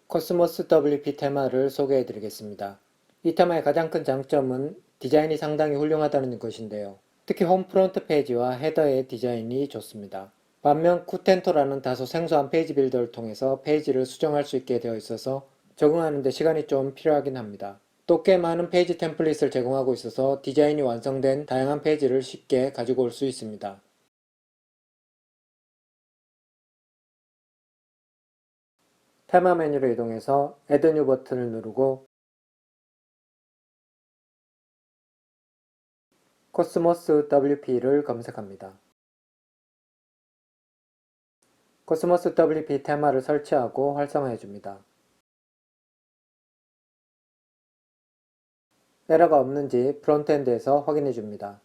코스모스 WP 테마를 소개해 드리겠습니다. 이 테마의 가장 큰 장점은 디자인이 상당히 훌륭하다는 것인데요. 특히 홈 프론트 페이지와 헤더의 디자인이 좋습니다. 반면 쿠텐토라는 다소 생소한 페이지 빌더를 통해서 페이지를 수정할 수 있게 되어 있어서 적응하는 데 시간이 좀 필요하긴 합니다. 또 꽤 많은 페이지 템플릿을 제공하고 있어서 디자인이 완성된 다양한 페이지를 쉽게 가지고 올 수 있습니다. 테마 메뉴로 이동해서 Add New 버튼을 누르고 코스모스 WP를 검색합니다. 코스모스 WP 테마를 설치하고 활성화해 줍니다. 에러가 없는지 프론트엔드에서 확인해 줍니다.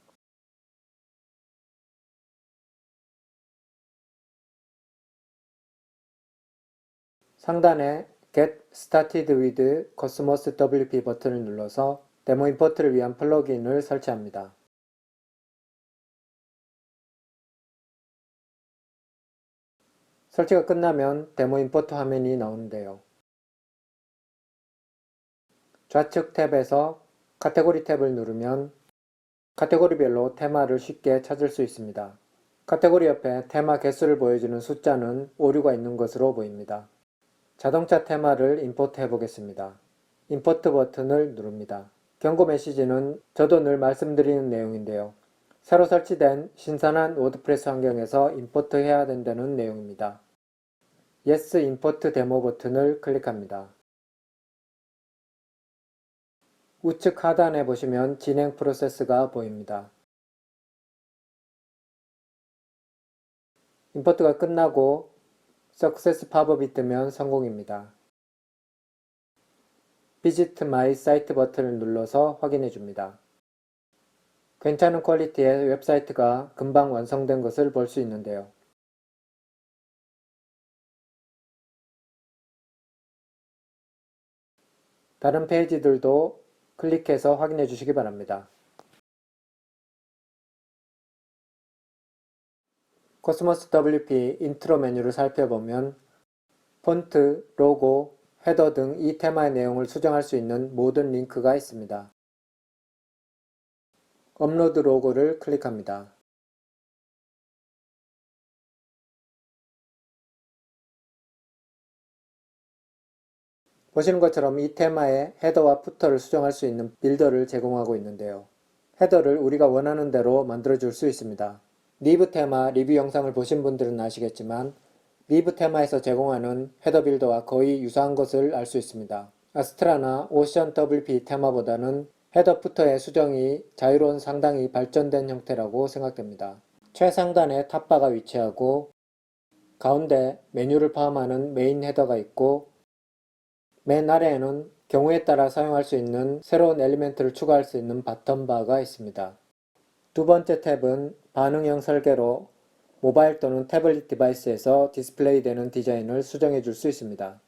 상단에 Get Started with Cosmos WP 버튼을 눌러서 데모 임포트를 위한 플러그인을 설치합니다. 설치가 끝나면 데모 임포트 화면이 나오는데요. 좌측 탭에서 카테고리 탭을 누르면 카테고리별로 테마를 쉽게 찾을 수 있습니다. 카테고리 옆에 테마 개수를 보여주는 숫자는 오류가 있는 것으로 보입니다. 자동차 테마를 임포트 해보겠습니다. 임포트 버튼을 누릅니다. 경고 메시지는 저도 늘 말씀드리는 내용인데요. 새로 설치된 신선한 워드프레스 환경에서 임포트 해야 된다는 내용입니다. Yes 임포트 데모 버튼을 클릭합니다. 우측 하단에 보시면 진행 프로세스가 보입니다. 임포트가 끝나고 Success 팝업이 뜨면 성공입니다. Visit My Site 버튼을 눌러서 확인해 줍니다. 괜찮은 퀄리티의 웹사이트가 금방 완성된 것을 볼 수 있는데요. 다른 페이지들도 클릭해서 확인해 주시기 바랍니다. 코스모스 WP 인트로 메뉴를 살펴보면 폰트, 로고, 헤더 등 이 테마의 내용을 수정할 수 있는 모든 링크가 있습니다. 업로드 로고를 클릭합니다. 보시는 것처럼 이 테마의 헤더와 푸터를 수정할 수 있는 빌더를 제공하고 있는데요. 헤더를 우리가 원하는 대로 만들어줄 수 있습니다. 리브 테마 리뷰 영상을 보신 분들은 아시겠지만 리브 테마에서 제공하는 헤더 빌더와 거의 유사한 것을 알 수 있습니다. 아스트라나 오션 WP 테마보다는 헤더 푸터의 수정이 자유로운 상당히 발전된 형태라고 생각됩니다. 최상단에 탑바가 위치하고 가운데 메뉴를 포함하는 메인 헤더가 있고 맨 아래에는 경우에 따라 사용할 수 있는 새로운 엘리멘트를 추가할 수 있는 바텀바가 있습니다. 두 번째 탭은 반응형 설계로 모바일 또는 태블릿 디바이스에서 디스플레이 되는 디자인을 수정해 줄 수 있습니다.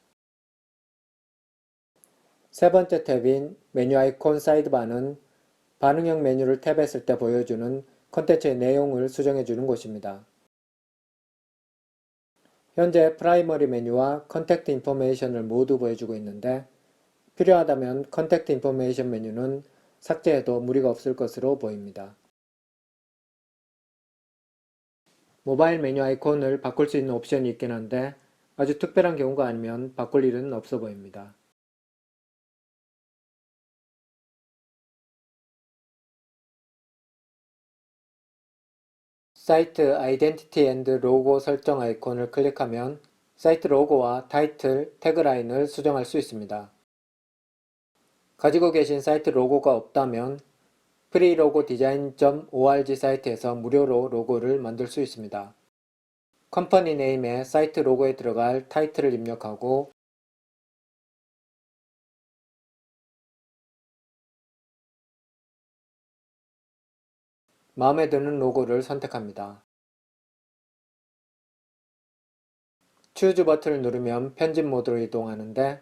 세 번째 탭인 메뉴 아이콘 사이드바는 반응형 메뉴를 탭했을 때 보여주는 컨텐츠의 내용을 수정해 주는 곳입니다. 현재 프라이머리 메뉴와 컨택트 인포메이션을 모두 보여주고 있는데 필요하다면 컨택트 인포메이션 메뉴는 삭제해도 무리가 없을 것으로 보입니다. 모바일 메뉴 아이콘을 바꿀 수 있는 옵션이 있긴 한데 아주 특별한 경우가 아니면 바꿀 일은 없어 보입니다. 사이트 아이덴티티 앤드 로고 설정 아이콘을 클릭하면 사이트 로고와 타이틀, 태그라인을 수정할 수 있습니다. 가지고 계신 사이트 로고가 없다면 freelogodesign.org 사이트에서 무료로 로고를 만들 수 있습니다. 컴퍼니 네임에 사이트 로고에 들어갈 타이틀을 입력하고 마음에 드는 로고를 선택합니다. Choose 버튼을 누르면 편집 모드로 이동하는데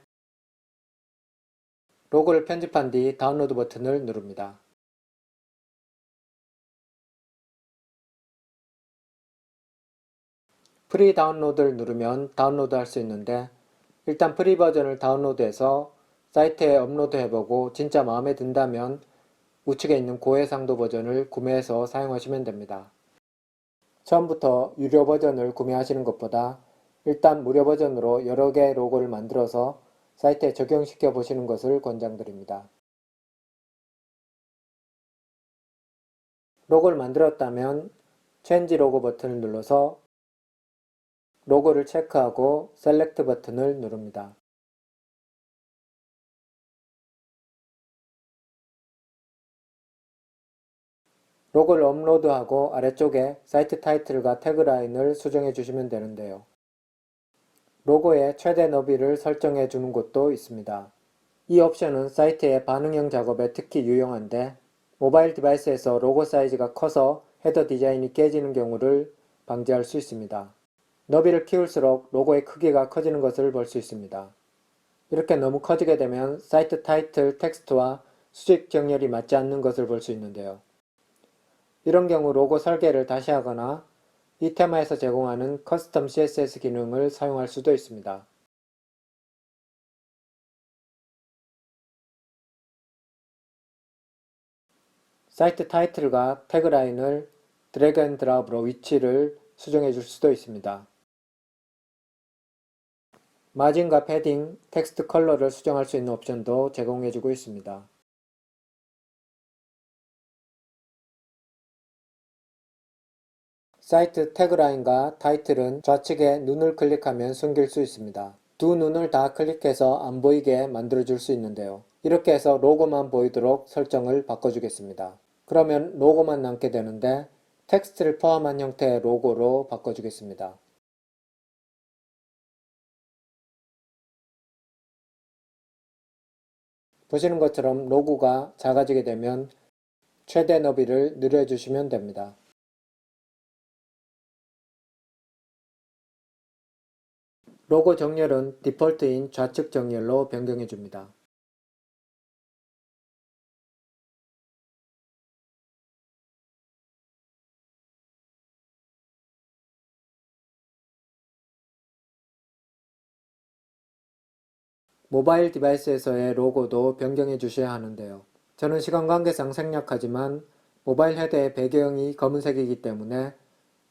로고를 편집한 뒤 다운로드 버튼을 누릅니다. 프리 다운로드를 누르면 다운로드 할 수 있는데 일단 프리 버전을 다운로드해서 사이트에 업로드해보고 진짜 마음에 든다면 우측에 있는 고해상도 버전을 구매해서 사용하시면 됩니다. 처음부터 유료 버전을 구매하시는 것보다 일단 무료 버전으로 여러 개의 로고를 만들어서 사이트에 적용시켜 보시는 것을 권장드립니다. 로고를 만들었다면 체인지 로고 버튼을 눌러서 로고를 체크하고 셀렉트 버튼을 누릅니다. 로고를 업로드하고 아래쪽에 사이트 타이틀과 태그라인을 수정해 주시면 되는데요. 로고의 최대 너비를 설정해 주는 곳도 있습니다. 이 옵션은 사이트의 반응형 작업에 특히 유용한데 모바일 디바이스에서 로고 사이즈가 커서 헤더 디자인이 깨지는 경우를 방지할 수 있습니다. 너비를 키울수록 로고의 크기가 커지는 것을 볼 수 있습니다. 이렇게 너무 커지게 되면 사이트 타이틀 텍스트와 수직 정렬이 맞지 않는 것을 볼 수 있는데요. 이런 경우 로고 설계를 다시 하거나 이 테마에서 제공하는 커스텀 CSS 기능을 사용할 수도 있습니다. 사이트 타이틀과 태그라인을 드래그 앤 드랍으로 위치를 수정해 줄 수도 있습니다. 마진과 패딩, 텍스트 컬러를 수정할 수 있는 옵션도 제공해 주고 있습니다. 사이트 태그라인과 타이틀은 좌측에 눈을 클릭하면 숨길 수 있습니다. 두 눈을 다 클릭해서 안 보이게 만들어 줄 수 있는데요. 이렇게 해서 로고만 보이도록 설정을 바꿔주겠습니다. 그러면 로고만 남게 되는데 텍스트를 포함한 형태의 로고로 바꿔주겠습니다. 보시는 것처럼 로고가 작아지게 되면 최대 너비를 늘려주시면 됩니다. 로고 정렬은 디폴트인 좌측 정렬로 변경해 줍니다. 모바일 디바이스에서의 로고도 변경해 주셔야 하는데요. 저는 시간 관계상 생략하지만 모바일 헤더의 배경이 검은색이기 때문에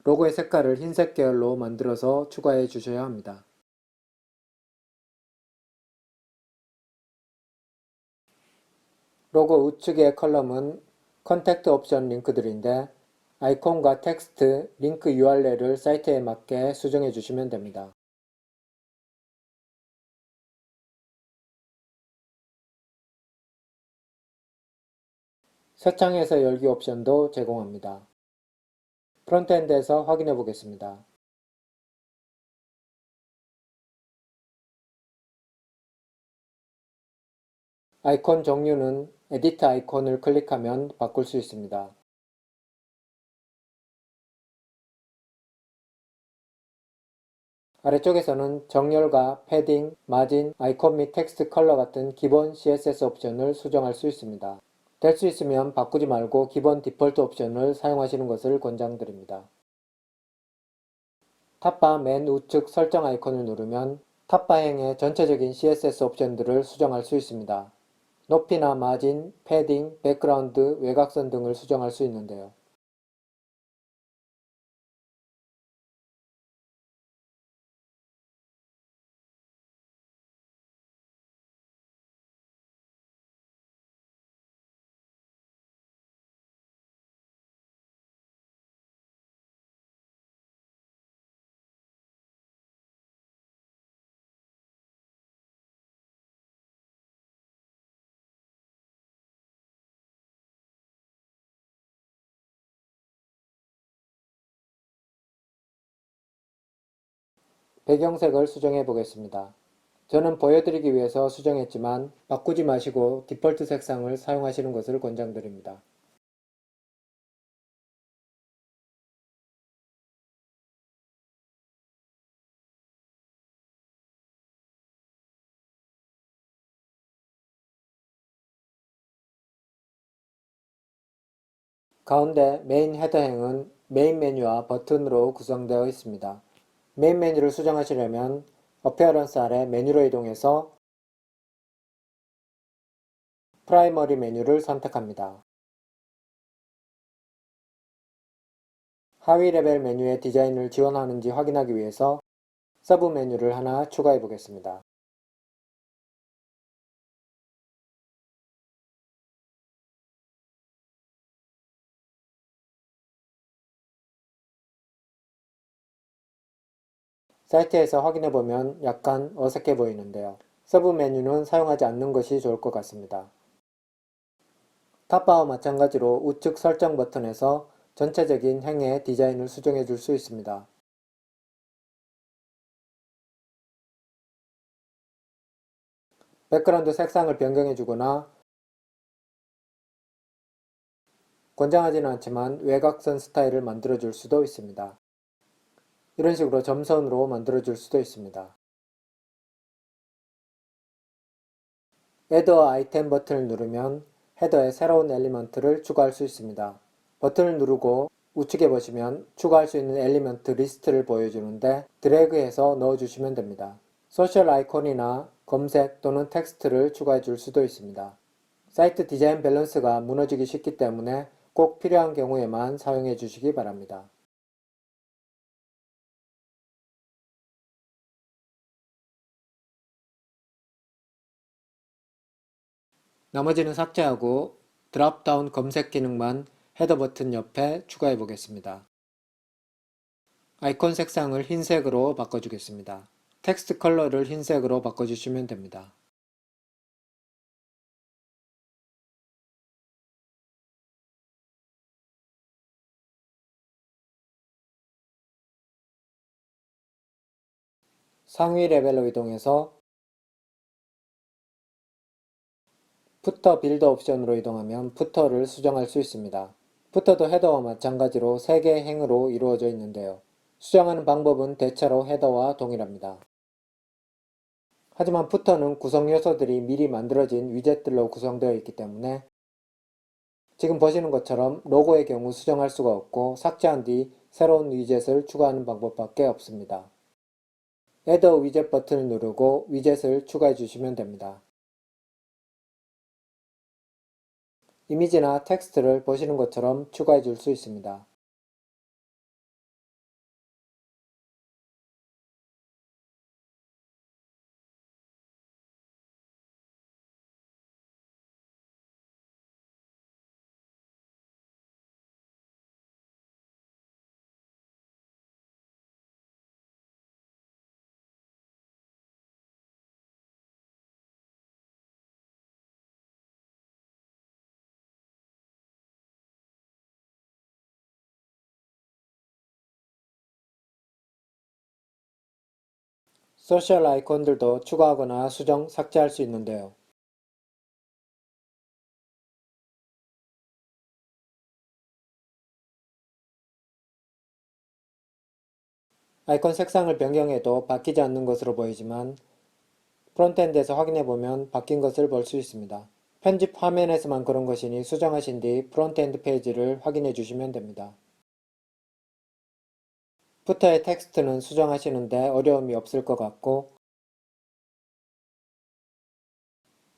로고의 색깔을 흰색 계열로 만들어서 추가해 주셔야 합니다. 로고 우측의 컬럼은 컨택트 옵션 링크들인데 아이콘과 텍스트, 링크 URL을 사이트에 맞게 수정해 주시면 됩니다. 새 창에서 열기 옵션도 제공합니다. 프론트엔드에서 확인해 보겠습니다. 아이콘 종류는 에디트 아이콘을 클릭하면 바꿀 수 있습니다. 아래쪽에서는 정렬과 패딩, 마진, 아이콘 및 텍스트 컬러 같은 기본 CSS 옵션을 수정할 수 있습니다. 될 수 있으면 바꾸지 말고 기본 디폴트 옵션을 사용하시는 것을 권장드립니다. 탑바 맨 우측 설정 아이콘을 누르면 탑바행의 전체적인 CSS 옵션들을 수정할 수 있습니다. 높이나 마진, 패딩, 백그라운드, 외곽선 등을 수정할 수 있는데요. 배경색을 수정해 보겠습니다. 저는 보여드리기 위해서 수정했지만 바꾸지 마시고 디폴트 색상을 사용하시는 것을 권장드립니다. 가운데 메인 헤더행은 메인 메뉴와 버튼으로 구성되어 있습니다. 메인 메뉴를 수정하시려면 어피어런스 아래 메뉴로 이동해서 프라이머리 메뉴를 선택합니다. 하위 레벨 메뉴의 디자인을 지원하는지 확인하기 위해서 서브 메뉴를 하나 추가해 보겠습니다. 사이트에서 확인해보면 약간 어색해 보이는데요. 서브 메뉴는 사용하지 않는 것이 좋을 것 같습니다. 탑바와 마찬가지로 우측 설정 버튼에서 전체적인 행의 디자인을 수정해 줄 수 있습니다. 백그라운드 색상을 변경해 주거나 권장하지는 않지만 외곽선 스타일을 만들어 줄 수도 있습니다. 이런 식으로 점선으로 만들어 줄 수도 있습니다. Add 아이템 버튼을 누르면 헤더에 새로운 엘리먼트를 추가할 수 있습니다. 버튼을 누르고 우측에 보시면 추가할 수 있는 엘리먼트 리스트를 보여주는데 드래그해서 넣어주시면 됩니다. 소셜 아이콘이나 검색 또는 텍스트를 추가해 줄 수도 있습니다. 사이트 디자인 밸런스가 무너지기 쉽기 때문에 꼭 필요한 경우에만 사용해 주시기 바랍니다. 나머지는 삭제하고 드랍다운 검색 기능만 헤더 버튼 옆에 추가해 보겠습니다. 아이콘 색상을 흰색으로 바꿔주겠습니다. 텍스트 컬러를 흰색으로 바꿔주시면 됩니다. 상위 레벨로 이동해서 푸터 빌더 옵션으로 이동하면 푸터를 수정할 수 있습니다. 푸터도 헤더와 마찬가지로 3개의 행으로 이루어져 있는데요. 수정하는 방법은 대체로 헤더와 동일합니다. 하지만 푸터는 구성 요소들이 미리 만들어진 위젯들로 구성되어 있기 때문에 지금 보시는 것처럼 로고의 경우 수정할 수가 없고 삭제한 뒤 새로운 위젯을 추가하는 방법밖에 없습니다. Add 위젯 버튼을 누르고 위젯을 추가해 주시면 됩니다. 이미지나 텍스트를 보시는 것처럼 추가해 줄 수 있습니다. 소셜 아이콘들도 추가하거나 수정, 삭제할 수 있는데요. 아이콘 색상을 변경해도 바뀌지 않는 것으로 보이지만 프론트엔드에서 확인해보면 바뀐 것을 볼 수 있습니다. 편집 화면에서만 그런 것이니 수정하신 뒤 프론트엔드 페이지를 확인해 주시면 됩니다. 푸터의 텍스트는 수정하시는데 어려움이 없을 것 같고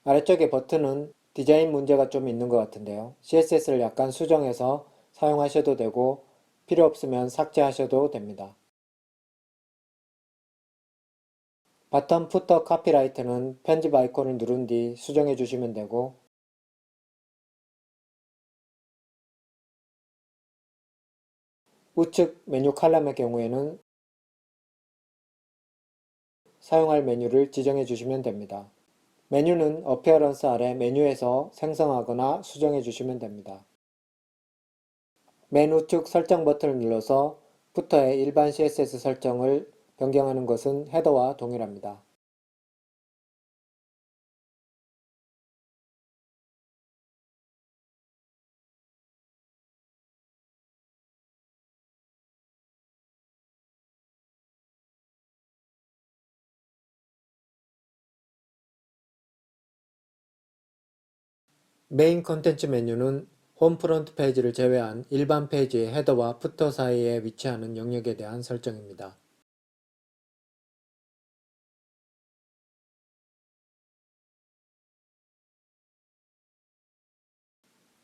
아래쪽의 버튼은 디자인 문제가 좀 있는 것 같은데요. CSS를 약간 수정해서 사용하셔도 되고 필요 없으면 삭제하셔도 됩니다. 바텀 푸터 카피라이트는 편집 아이콘을 누른 뒤 수정해 주시면 되고 우측 메뉴 칼럼의 경우에는 사용할 메뉴를 지정해 주시면 됩니다. 메뉴는 어피어런스 아래 메뉴에서 생성하거나 수정해 주시면 됩니다. 맨 우측 설정 버튼을 눌러서 푸터의 일반 CSS 설정을 변경하는 것은 헤더와 동일합니다. 메인 컨텐츠 메뉴는 홈 프론트 페이지를 제외한 일반 페이지의 헤더와 푸터 사이에 위치하는 영역에 대한 설정입니다.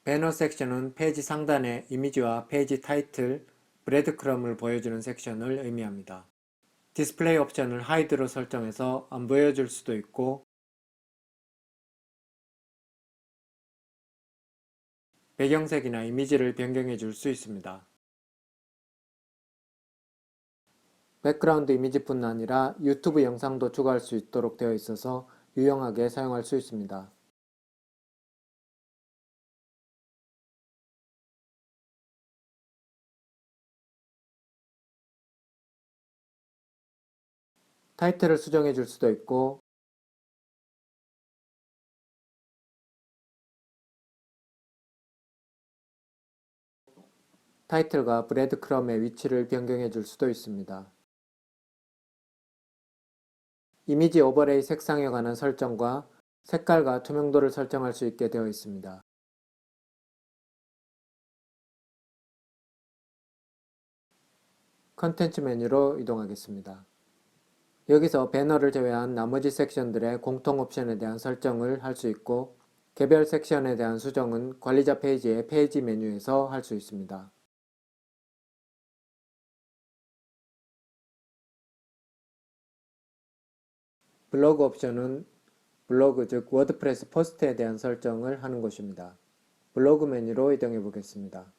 배너 섹션은 페이지 상단의 이미지와 페이지 타이틀, 브레드크럼을 보여주는 섹션을 의미합니다. 디스플레이 옵션을 하이드로 설정해서 안 보여줄 수도 있고 배경색이나 이미지를 변경해 줄 수 있습니다. 백그라운드 이미지뿐 아니라 유튜브 영상도 추가할 수 있도록 되어 있어서 유용하게 사용할 수 있습니다. 타이틀을 수정해 줄 수도 있고 타이틀과 브레드크럼의 위치를 변경해 줄 수도 있습니다. 이미지 오버레이 색상에 관한 설정과 색깔과 투명도를 설정할 수 있게 되어 있습니다. 컨텐츠 메뉴로 이동하겠습니다. 여기서 배너를 제외한 나머지 섹션들의 공통 옵션에 대한 설정을 할 수 있고 개별 섹션에 대한 수정은 관리자 페이지의 페이지 메뉴에서 할 수 있습니다. 블로그 옵션은 블로그 즉 워드프레스 포스트에 대한 설정을 하는 것입니다. 블로그 메뉴로 이동해 보겠습니다.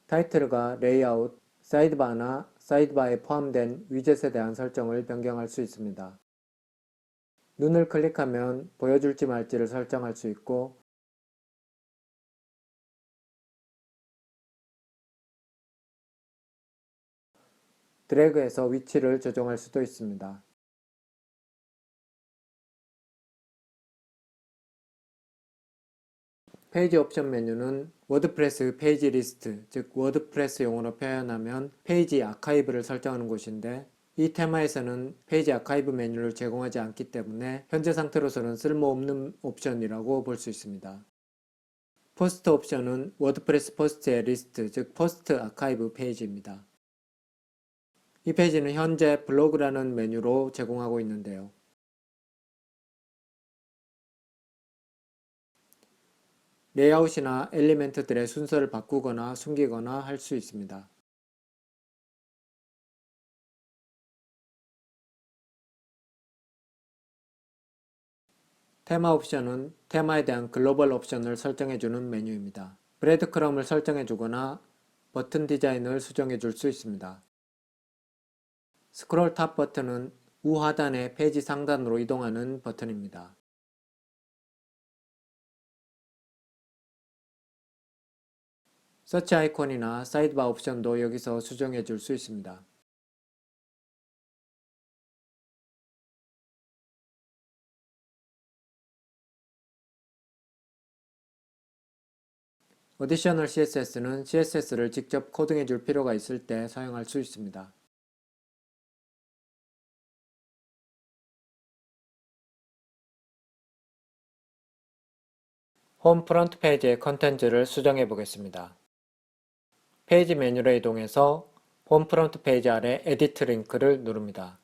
타이틀과 레이아웃, 사이드바나 사이드바에 포함된 위젯에 대한 설정을 변경할 수 있습니다. 눈을 클릭하면 보여줄지 말지를 설정할 수 있고 드래그해서 위치를 조정할 수도 있습니다. 페이지 옵션 메뉴는 워드프레스 페이지 리스트, 즉 워드프레스 용어로 표현하면 페이지 아카이브를 설정하는 곳인데 이 테마에서는 페이지 아카이브 메뉴를 제공하지 않기 때문에 현재 상태로서는 쓸모없는 옵션이라고 볼 수 있습니다. 포스트 옵션은 워드프레스 포스트의 리스트, 즉 포스트 아카이브 페이지입니다. 이 페이지는 현재 블로그라는 메뉴로 제공하고 있는데요. 레이아웃이나 엘리멘트들의 순서를 바꾸거나 숨기거나 할 수 있습니다. 테마 옵션은 테마에 대한 글로벌 옵션을 설정해주는 메뉴입니다. 브레드크럼을 설정해주거나 버튼 디자인을 수정해줄 수 있습니다. 스크롤 탑 버튼은 우하단의 페이지 상단으로 이동하는 버튼입니다. 서치 아이콘이나 사이드바 옵션도 여기서 수정해 줄 수 있습니다. 어디셔널 CSS는 CSS를 직접 코딩해 줄 필요가 있을 때 사용할 수 있습니다. 홈 프론트 페이지의 컨텐츠를 수정해 보겠습니다. 페이지 메뉴로 이동해서 홈 프론트 페이지 아래 에디트 링크를 누릅니다.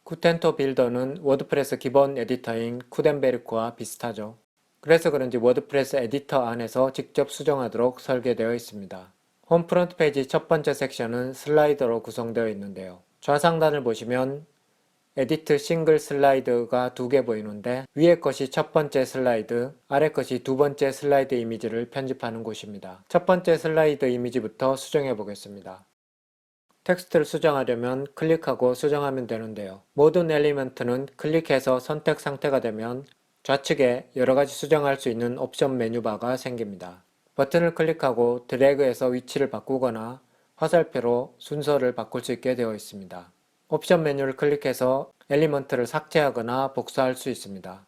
구텐토 빌더는 워드프레스 기본 에디터인 쿠덴베르크와 비슷하죠. 그래서 그런지 워드프레스 에디터 안에서 직접 수정하도록 설계되어 있습니다. 홈 프론트 페이지 첫 번째 섹션은 슬라이더로 구성되어 있는데요. 좌상단을 보시면 에디트 싱글 슬라이드가 두 개 보이는데 위에 것이 첫 번째 슬라이드, 아래 것이 두 번째 슬라이드 이미지를 편집하는 곳입니다. 첫 번째 슬라이드 이미지부터 수정해 보겠습니다. 텍스트를 수정하려면 클릭하고 수정하면 되는데요. 모든 엘리먼트는 클릭해서 선택 상태가 되면 좌측에 여러가지 수정할 수 있는 옵션 메뉴바가 생깁니다. 버튼을 클릭하고 드래그해서 위치를 바꾸거나 화살표로 순서를 바꿀 수 있게 되어 있습니다. 옵션 메뉴를 클릭해서 엘리먼트를 삭제하거나 복사할 수 있습니다.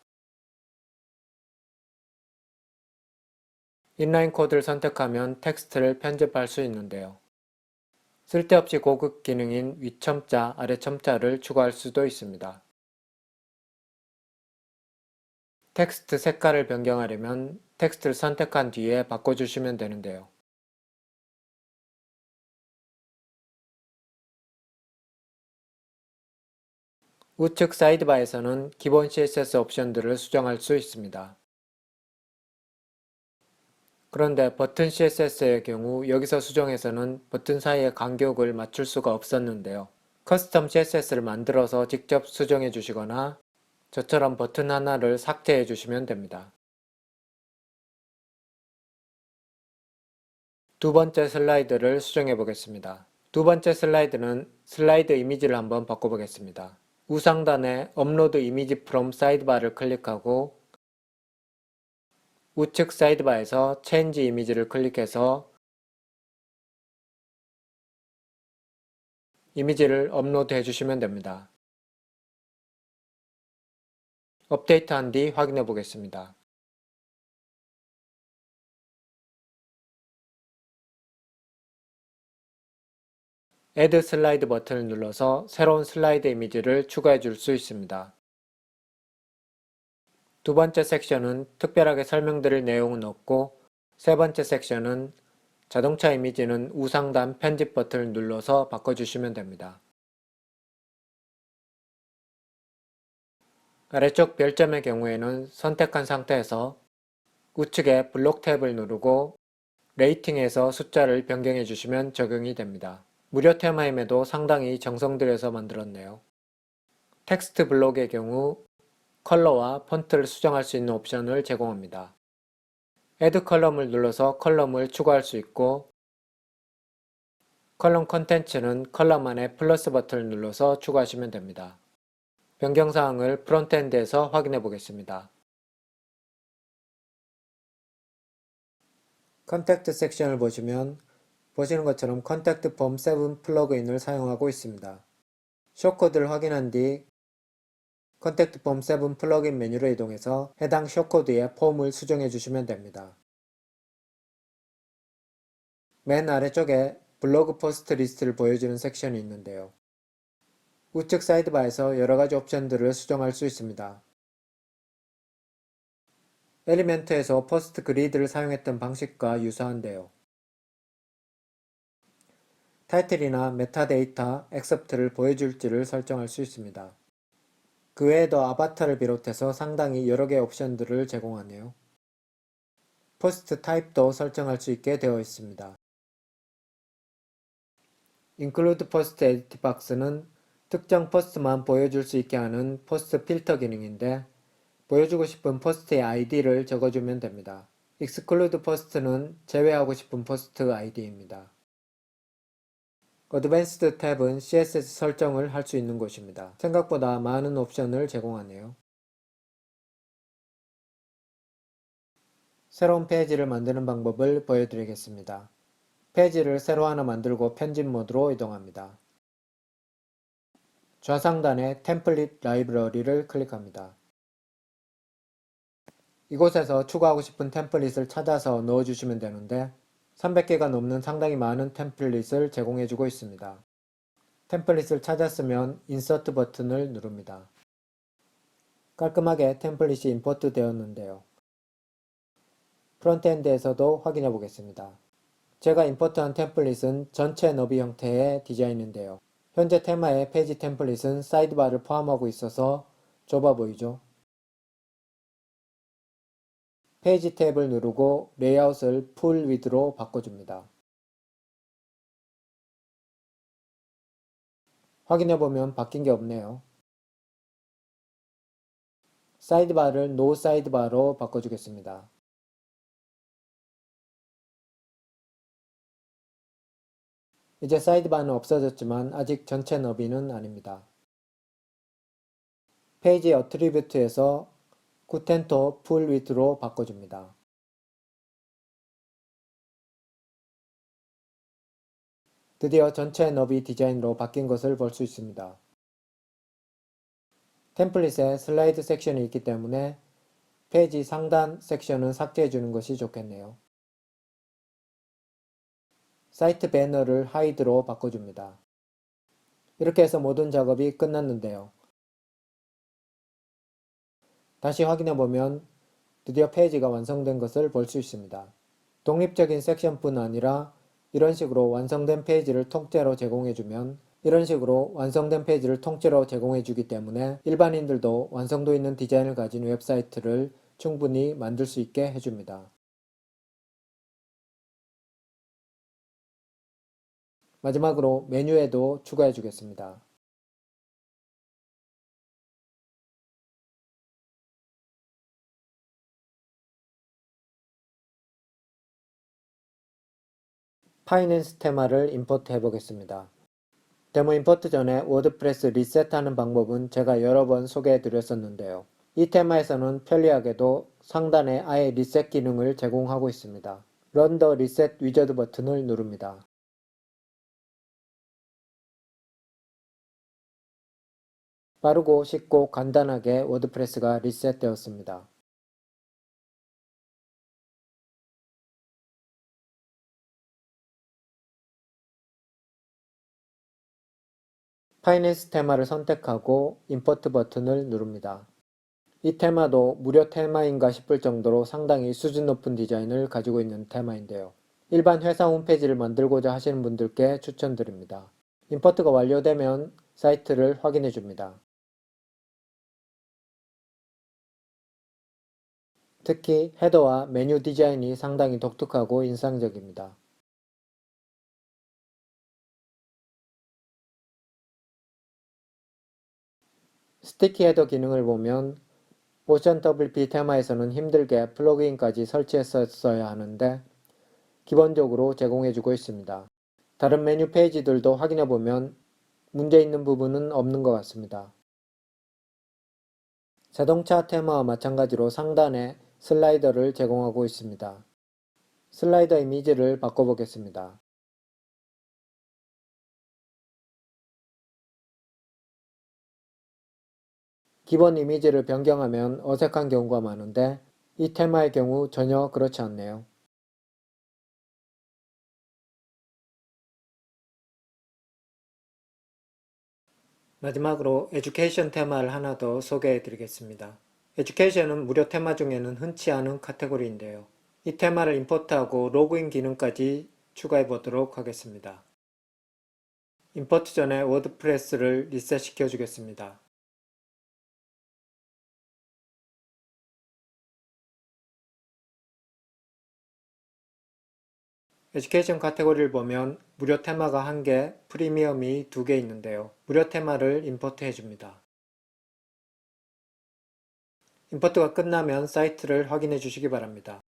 인라인 코드를 선택하면 텍스트를 편집할 수 있는데요. 쓸데없이 고급 기능인 위첨자, 아래첨자를 추가할 수도 있습니다. 텍스트 색깔을 변경하려면 텍스트를 선택한 뒤에 바꿔주시면 되는데요. 우측 사이드바에서는 기본 CSS 옵션들을 수정할 수 있습니다. 그런데 버튼 CSS의 경우 여기서 수정해서는 버튼 사이의 간격을 맞출 수가 없었는데요. 커스텀 CSS를 만들어서 직접 수정해 주시거나 저처럼 버튼 하나를 삭제해 주시면 됩니다. 두 번째 슬라이드를 수정해 보겠습니다. 두 번째 슬라이드는 슬라이드 이미지를 한번 바꿔보겠습니다. 우상단에 업로드 이미지 프롬 사이드바를 클릭하고 우측 사이드바에서 체인지 이미지를 클릭해서 이미지를 업로드 해주시면 됩니다. 업데이트한 뒤 확인해 보겠습니다. Add 슬라이드 버튼을 눌러서 새로운 슬라이드 이미지를 추가해 줄 수 있습니다. 두 번째 섹션은 특별하게 설명드릴 내용은 없고 세 번째 섹션은 자동차 이미지는 우상단 편집 버튼을 눌러서 바꿔주시면 됩니다. 아래쪽 별점의 경우에는 선택한 상태에서 우측에 블록 탭을 누르고 레이팅에서 숫자를 변경해 주시면 적용이 됩니다. 무료 테마임에도 상당히 정성 들여서 만들었네요. 텍스트 블록의 경우 컬러와 폰트를 수정할 수 있는 옵션을 제공합니다. Add 컬럼을 눌러서 컬럼을 추가할 수 있고 컬럼 컨텐츠는 컬럼 안에 플러스 버튼을 눌러서 추가하시면 됩니다. 변경사항을 프론트엔드에서 확인해 보겠습니다. 컨택트 섹션을 보시면 보시는 것처럼 컨택트 폼 7 플러그인을 사용하고 있습니다. 숏코드를 확인한 뒤 컨택트 폼 7 플러그인 메뉴로 이동해서 해당 숏코드에 폼을 수정해 주시면 됩니다. 맨 아래쪽에 블로그 포스트 리스트를 보여주는 섹션이 있는데요. 우측 사이드바에서 여러가지 옵션들을 수정할 수 있습니다. 엘리멘트에서 포스트 그리드를 사용했던 방식과 유사한데요. 타이틀이나 메타데이터, 엑셉트를 보여줄지를 설정할 수 있습니다. 그 외에도 아바타를 비롯해서 상당히 여러 개의 옵션들을 제공하네요. 포스트 타입도 설정할 수 있게 되어 있습니다. Include Post Edit Box는 특정 포스트만 보여줄 수 있게 하는 포스트 필터 기능인데 보여주고 싶은 포스트의 아이디를 적어주면 됩니다. Exclude Post는 제외하고 싶은 포스트 아이디입니다. 어드밴스드 탭은 CSS 설정을 할 수 있는 곳입니다. 생각보다 많은 옵션을 제공하네요. 새로운 페이지를 만드는 방법을 보여드리겠습니다. 페이지를 새로 하나 만들고 편집 모드로 이동합니다. 좌상단에 템플릿 라이브러리를 클릭합니다. 이곳에서 추가하고 싶은 템플릿을 찾아서 넣어주시면 되는데 300개가 넘는 상당히 많은 템플릿을 제공해주고 있습니다. 템플릿을 찾았으면 인서트 버튼을 누릅니다. 깔끔하게 템플릿이 임포트 되었는데요. 프론트엔드에서도 확인해 보겠습니다. 제가 임포트한 템플릿은 전체 너비 형태의 디자인인데요. 현재 테마의 페이지 템플릿은 사이드바를 포함하고 있어서 좁아 보이죠? 페이지 탭을 누르고 레이아웃을 풀 위드로 바꿔줍니다. 확인해보면 바뀐 게 없네요. 사이드바를 노 사이드바로 바꿔주겠습니다. 이제 사이드바는 없어졌지만 아직 전체 너비는 아닙니다. 페이지 어트리뷰트에서 쿠텐토 풀 위드로 바꿔줍니다. 드디어 전체 너비 디자인으로 바뀐 것을 볼 수 있습니다. 템플릿에 슬라이드 섹션이 있기 때문에 페이지 상단 섹션은 삭제해 주는 것이 좋겠네요. 사이트 배너를 하이드로 바꿔줍니다. 이렇게 해서 모든 작업이 끝났는데요. 다시 확인해보면 드디어 페이지가 완성된 것을 볼 수 있습니다. 독립적인 섹션뿐 아니라 이런 식으로 완성된 페이지를 통째로 제공해주기 때문에 일반인들도 완성도 있는 디자인을 가진 웹사이트를 충분히 만들 수 있게 해줍니다. 마지막으로 메뉴에도 추가해 주겠습니다. 파이낸스 테마를 임포트 해 보겠습니다. 데모 임포트 전에 워드프레스 리셋하는 방법은 제가 여러 번 소개해 드렸었는데요. 이 테마에서는 편리하게도 상단에 아예 리셋 기능을 제공하고 있습니다. Run the Reset Wizard 버튼을 누릅니다. 빠르고 쉽고 간단하게 워드프레스가 리셋되었습니다. 파이낸스 테마를 선택하고 임포트 버튼을 누릅니다. 이 테마도 무료 테마인가 싶을 정도로 상당히 수준 높은 디자인을 가지고 있는 테마인데요. 일반 회사 홈페이지를 만들고자 하시는 분들께 추천드립니다. 임포트가 완료되면 사이트를 확인해 줍니다. 특히 헤더와 메뉴 디자인이 상당히 독특하고 인상적입니다. 스티키 헤더 기능을 보면 OceanWP 테마에서는 힘들게 플러그인까지 설치했었어야 하는데 기본적으로 제공해주고 있습니다. 다른 메뉴 페이지들도 확인해보면 문제 있는 부분은 없는 것 같습니다. 자동차 테마와 마찬가지로 상단에 슬라이더를 제공하고 있습니다. 슬라이더 이미지를 바꿔보겠습니다. 기본 이미지를 변경하면 어색한 경우가 많은데 이 테마의 경우 전혀 그렇지 않네요. 마지막으로 에듀케이션 테마를 하나 더 소개해 드리겠습니다. 에듀케이션은 무료 테마 중에는 흔치 않은 카테고리인데요. 이 테마를 임포트하고 로그인 기능까지 추가해 보도록 하겠습니다. 임포트 전에 워드프레스를 리셋 시켜 주겠습니다. 에듀케이션 카테고리를 보면 무료 테마가 1개, 프리미엄이 2개 있는데요. 무료 테마를 임포트 해줍니다. 임포트가 끝나면 사이트를 확인해 주시기 바랍니다.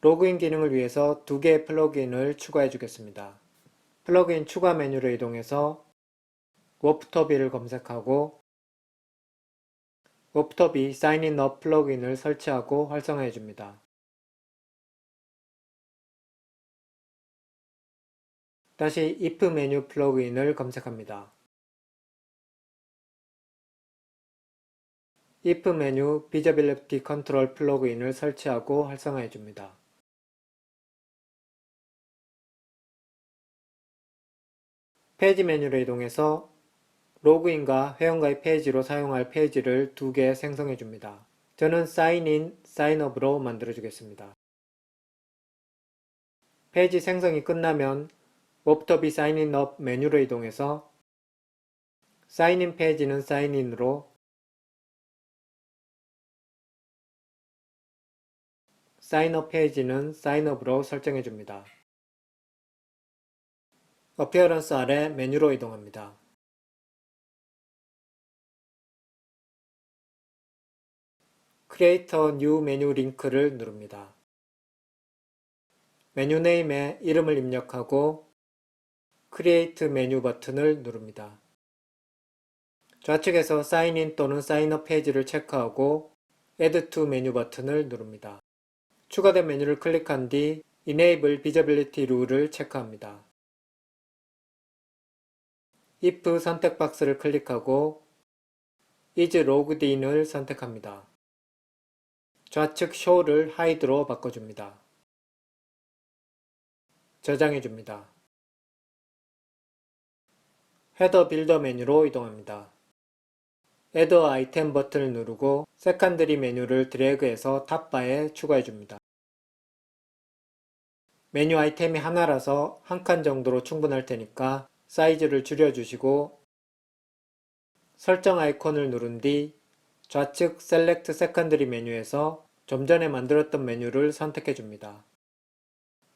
로그인 기능을 위해서 2개의 플러그인을 추가해 주겠습니다. 플러그인 추가 메뉴로 이동해서 워프터비를 검색하고 워프터비 사인인 업 플러그인을 설치하고 활성화해 줍니다. 다시 if 메뉴 플러그인을 검색합니다. if 메뉴 비저빌리티 컨트롤 플러그인을 설치하고 활성화해 줍니다. 페이지 메뉴로 이동해서 로그인과 회원가입 페이지로 사용할 페이지를 2개 생성해 줍니다. 저는 사인인, 사인업으로 만들어 주겠습니다. 페이지 생성이 끝나면 워프터비 사인인업 메뉴로 이동해서 사인인 페이지는 사인인으로, 사인업 페이지는 사인업으로 설정해 줍니다. 어피어런스 아래 메뉴로 이동합니다. Create a New 메뉴 링크를 누릅니다. 메뉴 네임에 이름을 입력하고 Create 메뉴 버튼을 누릅니다. 좌측에서 사인인 또는 사인업 페이지를 체크하고 Add to 메뉴 버튼을 누릅니다. 추가된 메뉴를 클릭한 뒤 Enable Visibility 룰을 체크합니다. if 선택 박스를 클릭하고 is logged in을 선택합니다. 좌측 show를 hide로 바꿔줍니다. 저장해줍니다. 헤더 빌더 메뉴로 이동합니다. Add 아이템 버튼을 누르고 세컨더리 메뉴를 드래그해서 탑바에 추가해줍니다. 메뉴 아이템이 하나라서 한 칸 정도로 충분할 테니까 사이즈를 줄여주시고 설정 아이콘을 누른 뒤 좌측 셀렉트 세컨더리 메뉴에서 좀 전에 만들었던 메뉴를 선택해 줍니다.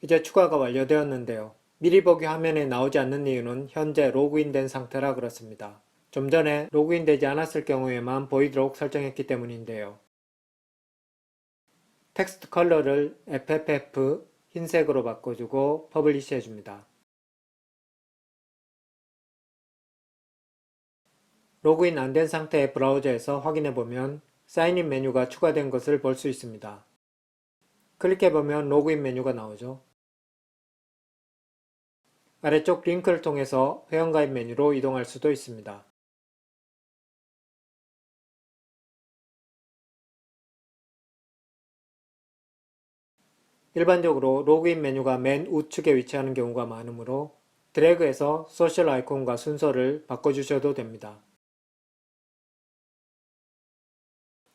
이제 추가가 완료되었는데요. 미리 보기 화면에 나오지 않는 이유는 현재 로그인된 상태라 그렇습니다. 좀 전에 로그인되지 않았을 경우에만 보이도록 설정했기 때문인데요. 텍스트 컬러를 FFF 흰색으로 바꿔주고 퍼블리시 해줍니다. 로그인 안 된 상태의 브라우저에서 확인해보면 사인인 메뉴가 추가된 것을 볼 수 있습니다. 클릭해보면 로그인 메뉴가 나오죠. 아래쪽 링크를 통해서 회원가입 메뉴로 이동할 수도 있습니다. 일반적으로 로그인 메뉴가 맨 우측에 위치하는 경우가 많으므로 드래그해서 소셜 아이콘과 순서를 바꿔주셔도 됩니다.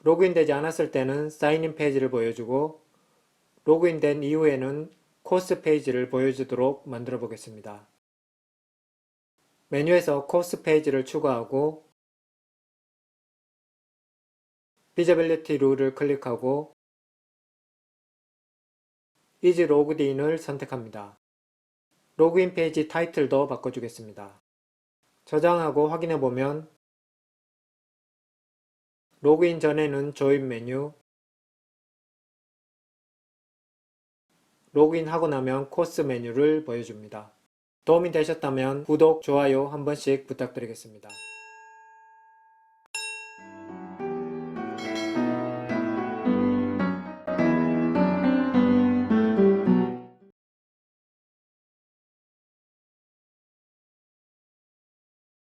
로그인되지 않았을 때는 사인인 페이지를 보여주고 로그인된 이후에는 코스 페이지를 보여주도록 만들어 보겠습니다. 메뉴에서 코스 페이지를 추가하고 비저빌리티 룰을 클릭하고 Is Logged In을 선택합니다. 로그인 페이지 타이틀도 바꿔주겠습니다. 저장하고 확인해보면 로그인 전에는 조인 메뉴, 로그인하고 나면 코스 메뉴를 보여줍니다. 도움이 되셨다면 구독, 좋아요 한 번씩 부탁드리겠습니다.